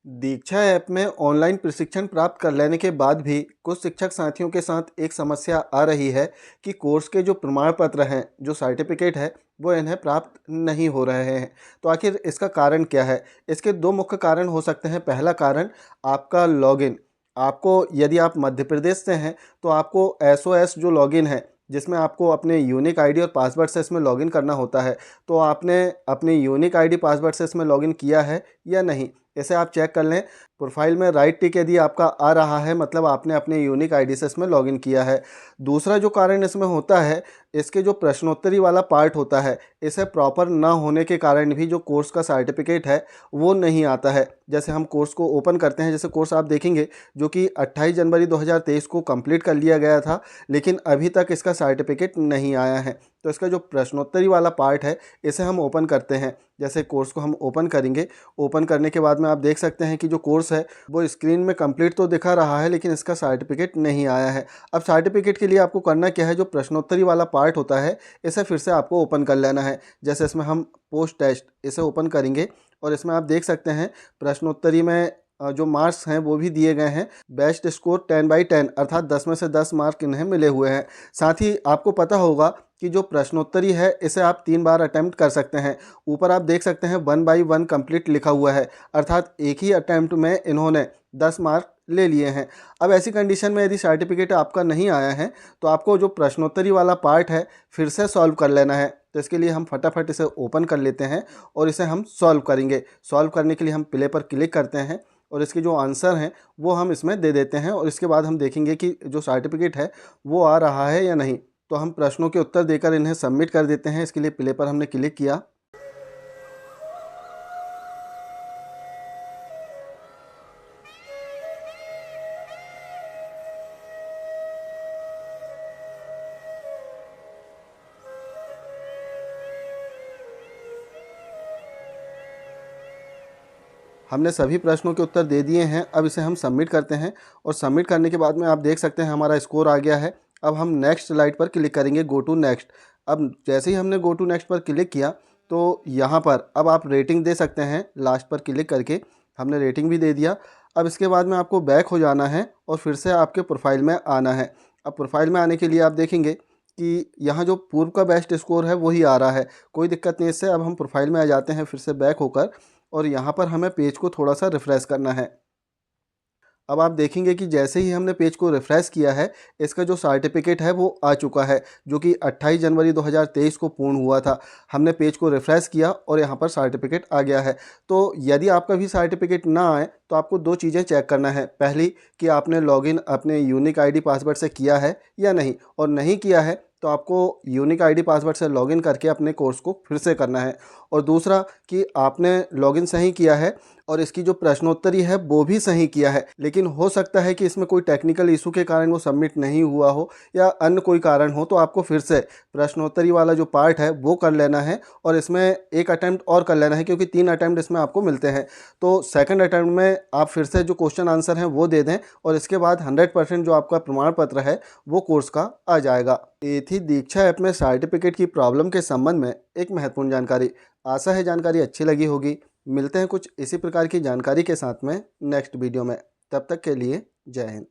दीक्षा app में online प्रशिक्षण प्राप्त कर लेने के बाद भी कुछ शिक्षक साथियों के साथ एक समस्या आ रही है कि कोर्स के जो प्रमाण पत्र हैं, जो सर्टिफिकेट है, वो इन्हें प्राप्त नहीं हो रहे हैं। तो आखिर इसका कारण क्या है? इसके दो मुख्य कारण हो सकते हैं। पहला कारण आपका लॉगिन। आपको, यदि आप मध्य प्रदेश से हैं, तो आपको एसओएस जो लॉगिन है, जिसमें आपको अपने यूनिक आईडी और पासवर्ड से इसमें लॉगिन करना होता है, तो आपने अपनी यूनिक आईडी पासवर्ड से इसमें लॉगिन किया है या नहीं, इसे आप चेक कर लें। प्रोफाइल में राइट टिक यदि आपका आ रहा है, मतलब आपने अपने यूनिक आईडी से इसमें लॉगिन किया है। दूसरा जो कारण इसमें होता है, इसके जो प्रश्नोत्तरी वाला पार्ट होता है, इसे प्रॉपर ना होने के कारण भी जो कोर्स का सर्टिफिकेट है वो नहीं आता है। जैसे हम कोर्स को ओपन करते हैं, जैसे कोर्स आप देखेंगे जो कि 28 जनवरी 2023 को कंप्लीट कर लिया गया था, लेकिन अभी तक इसका सर्टिफिकेट नहीं आया है। तो इसका जो प्रश्नोत्तरी वाला पार्ट है, इसे हम ओपन करते हैं। जैसे कोर्स को हम ओपन करेंगे, ओपन करने के बाद में आप देख सकते हैं कि जो कोर्स है वो स्क्रीन में कंप्लीट तो दिखा रहा है, लेकिन इसका सर्टिफिकेट नहीं आया है। अब सर्टिफिकेट के लिए आपको करना क्या है, जो प्रश्नोत्तरी वाला पार्ट होता है इसे फिर से आपको ओपन कर लेना है। जैसे इसमें हम पोस्ट टेस्ट इसे ओपन करेंगे और इसमें आप देख सकते हैं प्रश्नोत्तरी में जो मार्क्स हैं वो भी दिए गए हैं। बेस्ट स्कोर 10/10, अर्थात 10 में से 10 मार्क इन्हें मिले हुए हैं। साथ ही आपको पता होगा कि जो प्रश्नोत्तरी है इसे आप 3 बार अटैम्प्ट कर सकते हैं। ऊपर आप देख सकते हैं 1/1 कंप्लीट लिखा हुआ है, अर्थात एक ही अटैम्प्ट में इन्होंने 10 मार्क ले लिए हैं। अब ऐसी कंडीशन में यदि सर्टिफिकेट आपका नहीं आया है, तो आपको जो प्रश्नोत्तरी वाला पार्ट है फिर से सॉल्व कर लेना है। तो इसके लिए हम फटाफट इसे ओपन कर लेते हैं और इसे हम सॉल्व करेंगे। सॉल्व करने के लिए हम प्ले पर क्लिक करते हैं और इसके जो आंसर हैं वो हम इसमें दे देते हैं, और इसके बाद हम देखेंगे कि जो सर्टिफिकेट है वो आ रहा है या नहीं। तो हम प्रश्नों के उत्तर देकर इन्हें सबमिट कर देते हैं। इसके लिए प्ले पर हमने क्लिक किया। हमने सभी प्रश्नों के उत्तर दे दिए हैं। अब इसे हम सबमिट करते हैं और सबमिट करने के बाद में आप देख सकते हैं हमारा स्कोर आ गया है। अब हम नेक्स्ट स्लाइड पर क्लिक करेंगे, गो टू नेक्स्ट। अब जैसे ही हमने गो टू नेक्स्ट पर क्लिक किया, तो यहाँ पर अब आप रेटिंग दे सकते हैं। लास्ट पर क्लिक करके हमने रेटिंग भी दे दिया। अब इसके बाद में आपको बैक हो जाना है और फिर से आपके प्रोफाइल में आना है। अब प्रोफाइल में आने के लिए आप देखेंगे कि यहाँ जो पूर्व का बेस्ट स्कोर है वही आ रहा है, कोई दिक्कत नहीं इससे। अब हम प्रोफाइल में आ जाते हैं फिर से बैक होकर, और यहाँ पर हमें पेज को थोड़ा सा रिफ़्रेश करना है। अब आप देखेंगे कि जैसे ही हमने पेज को रिफ़्रेश किया है, इसका जो सर्टिफिकेट है वो आ चुका है, जो कि 28 जनवरी 2023 को पूर्ण हुआ था। हमने पेज को रिफ़्रेश किया और यहाँ पर सर्टिफिकेट आ गया है। तो यदि आपका भी सर्टिफिकेट ना आए, तो आपको दो चीज़ें चेक करना है। पहली कि आपने लॉगिन अपने यूनिक आईडी पासवर्ड से किया है या नहीं, और नहीं किया है तो आपको यूनिक आईडी पासवर्ड से लॉगिन करके अपने कोर्स को फिर से करना है। और दूसरा कि आपने लॉगिन सही किया है और इसकी जो प्रश्नोत्तरी है वो भी सही किया है, लेकिन हो सकता है कि इसमें कोई टेक्निकल इशू के कारण वो सबमिट नहीं हुआ हो या अन्य कोई कारण हो। तो आपको फिर से प्रश्नोत्तरी वाला जो पार्ट है वो कर लेना है और इसमें एक अटैम्प्ट और कर लेना है, क्योंकि 3 अटैम्प्ट इसमें आपको मिलते हैं। तो सेकंड अटैम्प्ट में आप फिर से जो क्वेश्चन आंसर हैं वो दे दें, और इसके बाद 100% जो आपका प्रमाण पत्र है वो कोर्स का आ जाएगा। ये थी दीक्षा ऐप में सर्टिफिकेट की प्रॉब्लम के संबंध में एक महत्वपूर्ण जानकारी। आशा है जानकारी अच्छी लगी होगी। मिलते हैं कुछ इसी प्रकार की जानकारी के साथ में नेक्स्ट वीडियो में। तब तक के लिए जय हिंद।